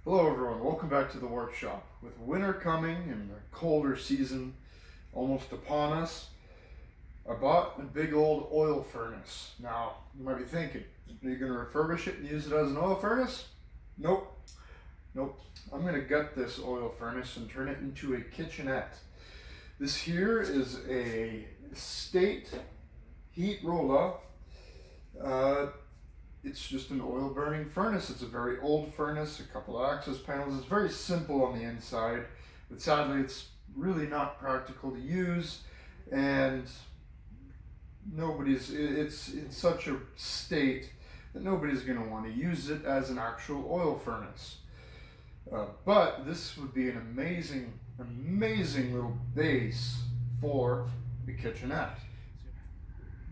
Hello everyone, welcome back to the workshop. With winter coming and the colder season almost upon us, I bought a big old oil furnace. Now, you might be thinking, are you going to refurbish it and use it as an oil furnace? Nope. I'm going to gut this oil furnace and turn it into a kitchenette. This here is a Estate Heatrola. It's just an oil burning furnace. It's a very old furnace, a couple of access panels. It's very simple on the inside, but sadly it's really not practical to use, and it's in such a state that nobody's going to want to use it as an actual oil furnace. But this would be an amazing little base for the kitchenette.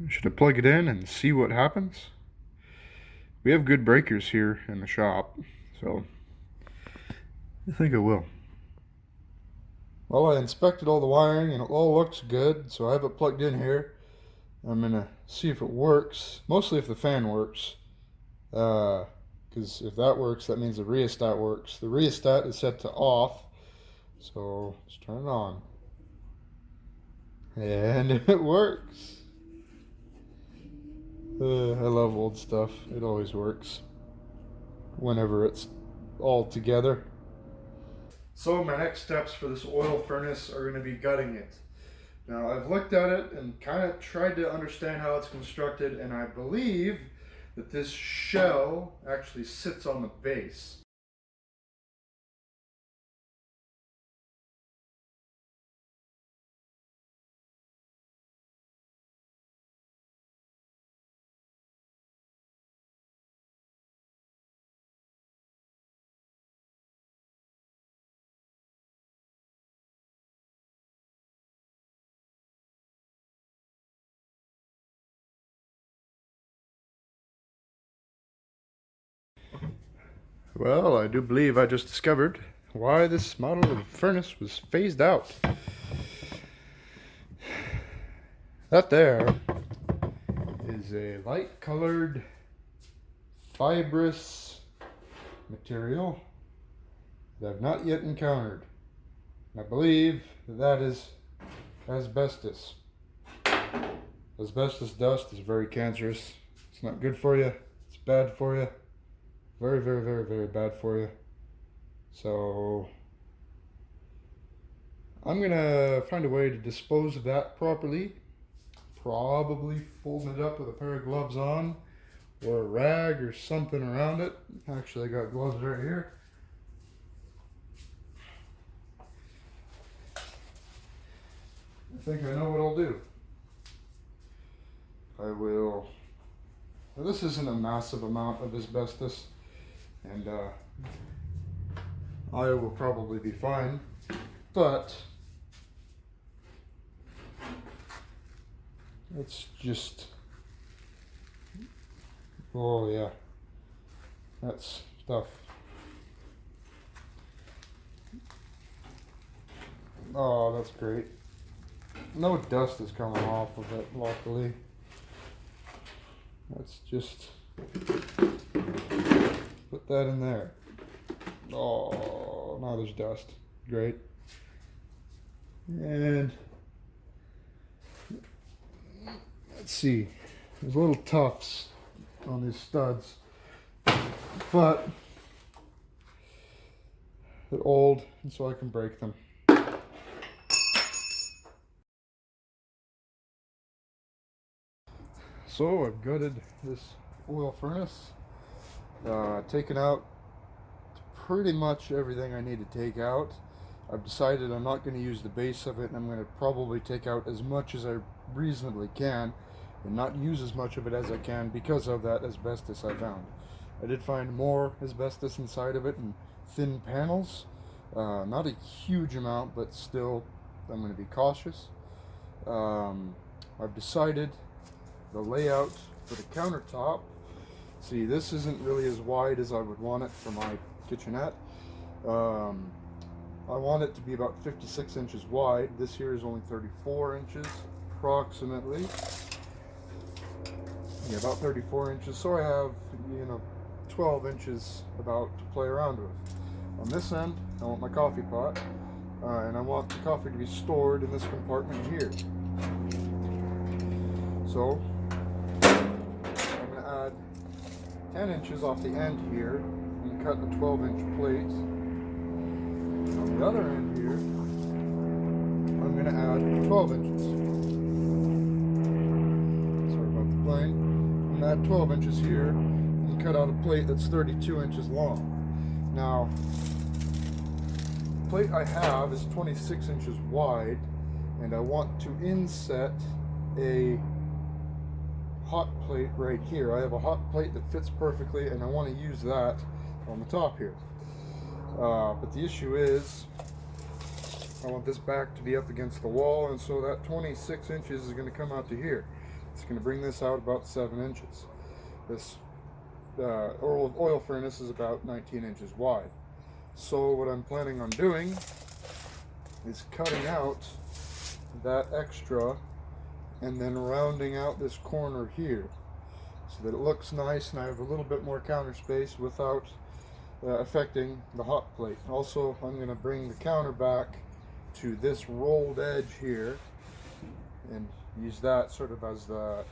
Should I plug it in and see what happens? We have good breakers here in the shop, so I think I will. Well, I inspected all the wiring and it all looks good, so I have it plugged in here. I'm gonna see if it works, mostly if the fan works, because if that works, that means the rheostat works. The rheostat is set to off, so let's turn it on. And it works. I love old stuff. It always works whenever it's all together. So my next steps for this oil furnace are going to be gutting it. Now I've looked at it and kind of tried to understand how it's constructed, and I believe that this shell actually sits on the base. Well, I do believe I just discovered why this model of furnace was phased out. That there is a light colored fibrous material that I've not yet encountered. I believe that is asbestos. Asbestos dust is very cancerous. It's not good for you. It's bad for you. Very bad for you. So I'm gonna find a way to dispose of that properly. Probably folding it up with a pair of gloves on, or a rag or something around it. Actually, I got gloves right here. I think I know what I'll do. Now, this isn't a massive amount of asbestos, and I will probably be fine, but it's just, oh yeah, that's tough. Oh, that's great. No dust is coming off of it, luckily. Let's just put that in there. Oh, now there's dust. Great. And let's see. There's little tufts on these studs, but they're old, and so I can break them. So I've gutted this oil furnace, taken out pretty much everything I need to take out. I've decided I'm not going to use the base of it, and I'm going to probably take out as much as I reasonably can and not use as much of it as I can because of that asbestos I found. I did find more asbestos inside of it and thin panels. Not a huge amount, but still I'm going to be cautious. I've decided the layout for the countertop. See, this isn't really as wide as I would want it for my kitchenette. I want it to be about 56 inches wide. This here is only 34 inches approximately. Yeah, about 34 inches. So I have, 12 inches about to play around with. On this end, I want my coffee pot, and I want the coffee to be stored in this compartment here. So I'm going to add 10 inches off the end here and cut a 12-inch plate. On the other end here, I'm going to add 12 inches. Sorry about the plane. I'm going to add 12 inches here and cut out a plate that's 32 inches long. Now, the plate I have is 26 inches wide, and I want to inset a hot plate right here. I have a hot plate that fits perfectly, and I want to use that on the top here. But the issue is, I want this back to be up against the wall, and so that 26 inches is going to come out to here. It's going to bring this out about 7 inches. This oil furnace is about 19 inches wide. So what I'm planning on doing is cutting out that extra and then rounding out this corner here so that it looks nice and I have a little bit more counter space without affecting the hot plate. Also, I'm going to bring the counter back to this rolled edge here and use that sort of as the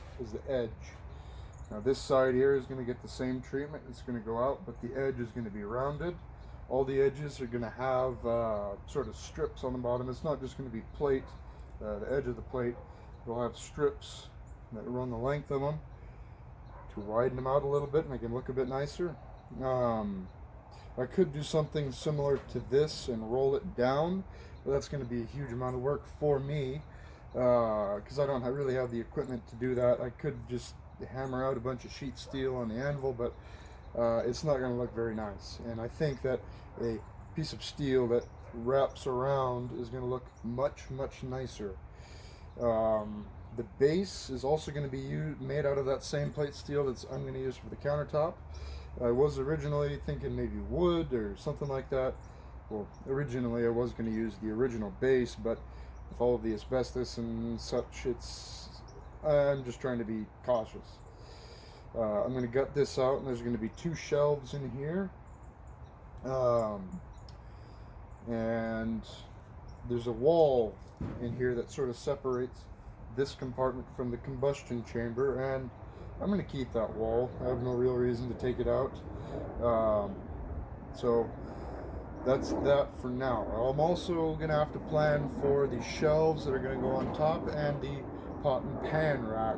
edge. Now this side here is going to get the same treatment. It's going to go out, but the edge is going to be rounded. All the edges are going to have sort of strips on the bottom. It's not just going to be plate, the edge of the plate. It'll have strips that run the length of them to widen them out a little bit and make them look a bit nicer. I could do something similar to this and roll it down, but that's going to be a huge amount of work for me because I don't really have the equipment to do that. I could just hammer out a bunch of sheet steel on the anvil, but it's not going to look very nice. And I think that a piece of steel that wraps around is going to look much, much nicer. The base is also going to be made out of that same plate steel that I'm going to use for the countertop. I was originally thinking maybe wood or something like that. Well, originally I was going to use the original base, but with all of the asbestos and such, I'm just trying to be cautious. I'm going to gut this out, and there's going to be 2 shelves in here. And there's a wall in here that sort of separates this compartment from the combustion chamber, and I'm going to keep that wall. I have no real reason to take it out. So that's that for now. I'm also going to have to plan for the shelves that are going to go on top and the pot and pan rack.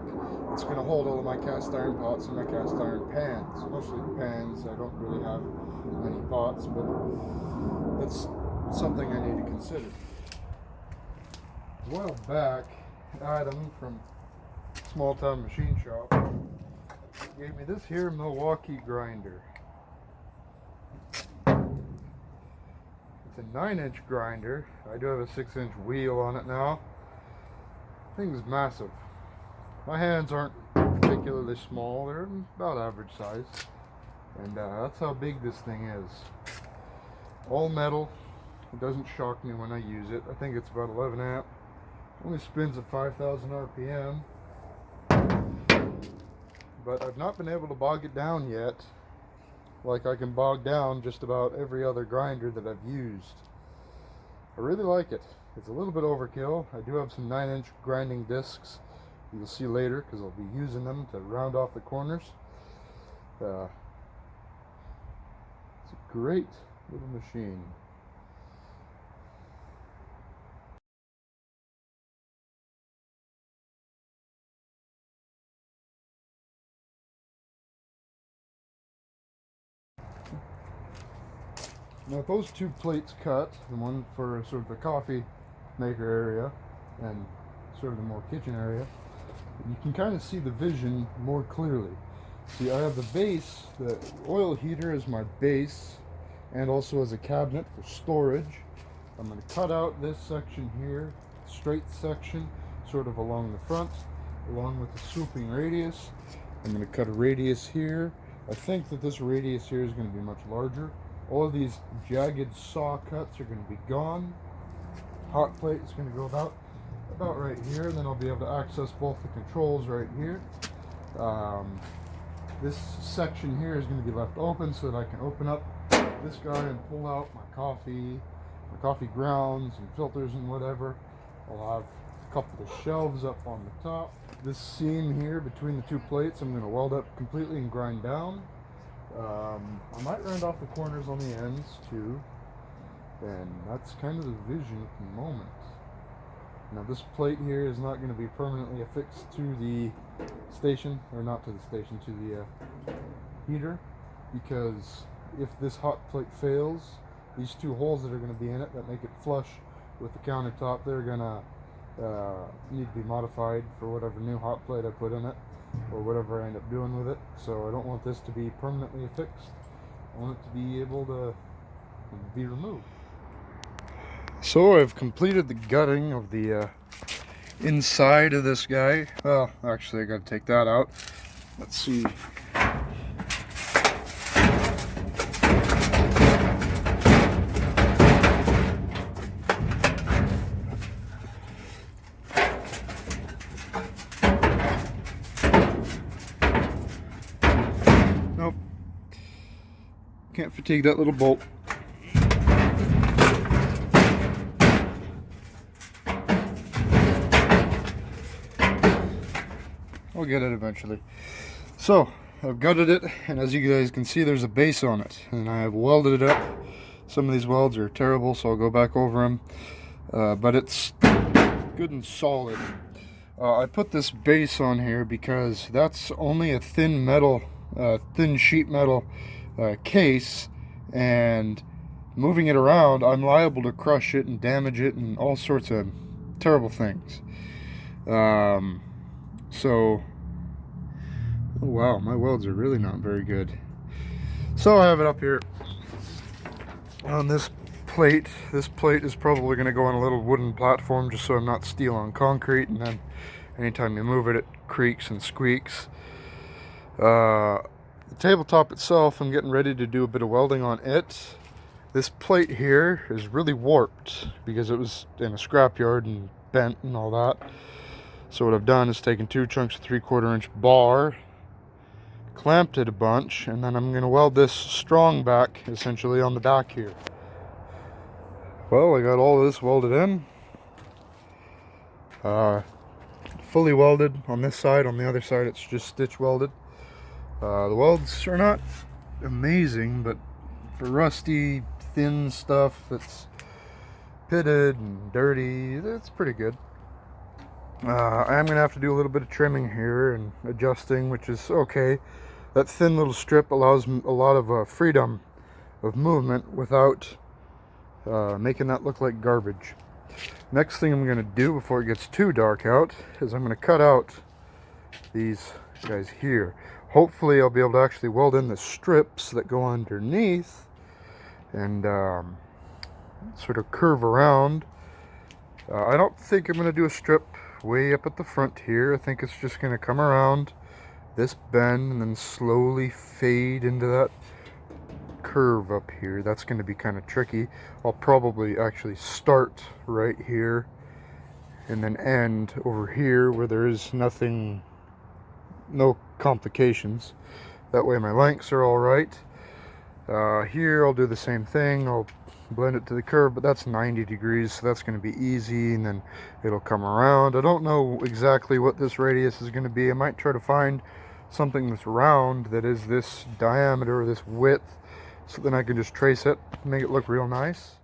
It's going to hold all of my cast iron pots and my cast iron pans. Mostly pans. I don't really have many pots, but that's something I need to consider. A while back, Adam from Small Town Machine Shop gave me this here Milwaukee grinder. It's a 9-inch grinder. I do have a 6-inch wheel on it now. Thing's massive. My hands aren't particularly small, they're about average size. And that's how big this thing is. All metal. It doesn't shock me when I use it. I think it's about 11 amp. Only spins at 5,000 RPM. But I've not been able to bog it down yet, like I can bog down just about every other grinder that I've used. I really like it. It's a little bit overkill. I do have some 9-inch grinding discs. You'll see later because I'll be using them to round off the corners. It's a great little machine. Now with those 2 plates cut, the one for sort of the coffee maker area and sort of the more kitchen area, you can kind of see the vision more clearly. See, I have the base, the oil heater is my base, and also as a cabinet for storage. I'm going to cut out this section here, straight section, sort of along the front, along with the swooping radius. I'm going to cut a radius here. I think that this radius here is going to be much larger. All of these jagged saw cuts are going to be gone. Hot plate is going to go about right here, and then I'll be able to access both the controls right here. This section here is going to be left open so that I can open up this guy and pull out my coffee grounds and filters and whatever. I'll have a couple of shelves up on the top. This seam here between the two plates I'm going to weld up completely and grind down. I might round off the corners on the ends too, and that's kind of the vision at the moment. Now this plate here is not going to be permanently affixed to the station, or not to the station, to the heater, because if this hot plate fails, these two holes that are going to be in it that make it flush with the countertop, they're going to need to be modified for whatever new hot plate I put in it, or whatever I end up doing with it. So I don't want this to be permanently affixed. I want it to be able to be removed. So I've completed the gutting of the inside of this guy. Well, actually I got to take that out. Let's see. Nope. Can't fatigue that little bolt. I'll get it eventually. So I've gutted it, and as you guys can see, there's a base on it, and I have welded it up. Some of these welds are terrible, so I'll go back over them, but it's good and solid. I put this base on here because that's only a thin sheet metal case, and moving it around, I'm liable to crush it and damage it and all sorts of terrible things. So, oh wow, my welds are really not very good. So I have it up here on this plate. This plate is probably going to go on a little wooden platform just so I'm not steel on concrete, and then anytime you move it, it creaks and squeaks. The tabletop itself, I'm getting ready to do a bit of welding on it. This plate here is really warped because it was in a scrapyard and bent and all that. So what I've done is taken 2 chunks of 3/4 inch bar, clamped it a bunch, and then I'm going to weld this strong back essentially on the back here. Well, I got all of this welded in. Fully welded on this side. On the other side it's just stitch welded. The welds are not amazing, but for rusty, thin stuff that's pitted and dirty, it's pretty good. I am going to have to do a little bit of trimming here and adjusting, which is okay. That thin little strip allows a lot of freedom of movement without making that look like garbage. Next thing I'm going to do before it gets too dark out is I'm going to cut out these guys here. Hopefully I'll be able to actually weld in the strips that go underneath and sort of curve around. I don't think I'm going to do a strip way up at the front here. I think it's just going to come around this bend and then slowly fade into that curve up here. That's going to be kind of tricky. I'll probably actually start right here and then end over here where there is nothing, no complications. That way my lengths are all right. Here I'll do the same thing. I'll blend it to the curve, but that's 90 degrees, so that's going to be easy, and then it'll come around. I don't know exactly what this radius is going to be. I might try to find something that's round that is this diameter or this width, so then I can just trace it, make it look real nice.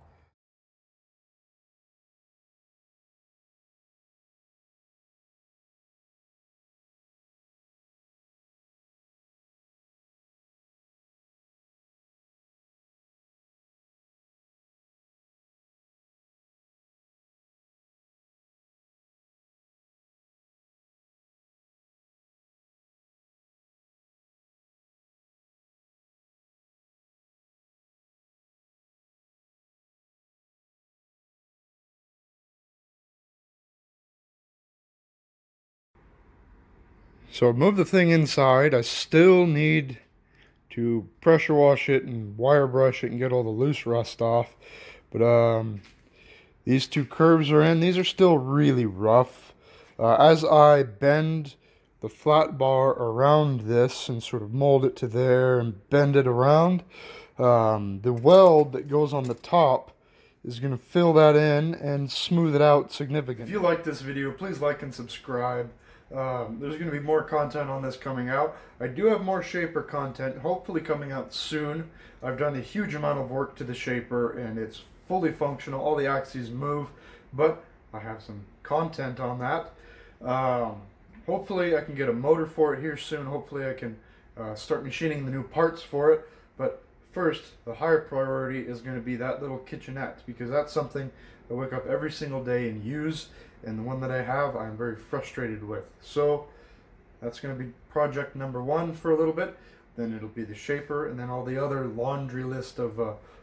So I've moved the thing inside. I still need to pressure wash it and wire brush it and get all the loose rust off. But these two curves are in. These are still really rough. As I bend the flat bar around this and sort of mold it to there and bend it around, The weld that goes on the top is going to fill that in and smooth it out significantly. If you like this video, please like and subscribe. There's going to be more content on this coming out. I do have more shaper content, hopefully coming out soon. I've done a huge amount of work to the shaper and it's fully functional. All the axes move, but I have some content on that. Hopefully I can get a motor for it here soon. Hopefully I can start machining the new parts for it. But first, the higher priority is going to be that little kitchenette, because that's something I wake up every single day and use, and the one that I have I'm very frustrated with. So that's going to be project number one for a little bit. Then it'll be the shaper, and then all the other laundry list of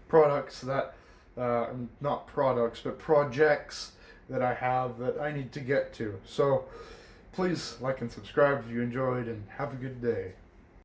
products that, not products, but projects that I have that I need to get to. So please like and subscribe if you enjoyed, and have a good day.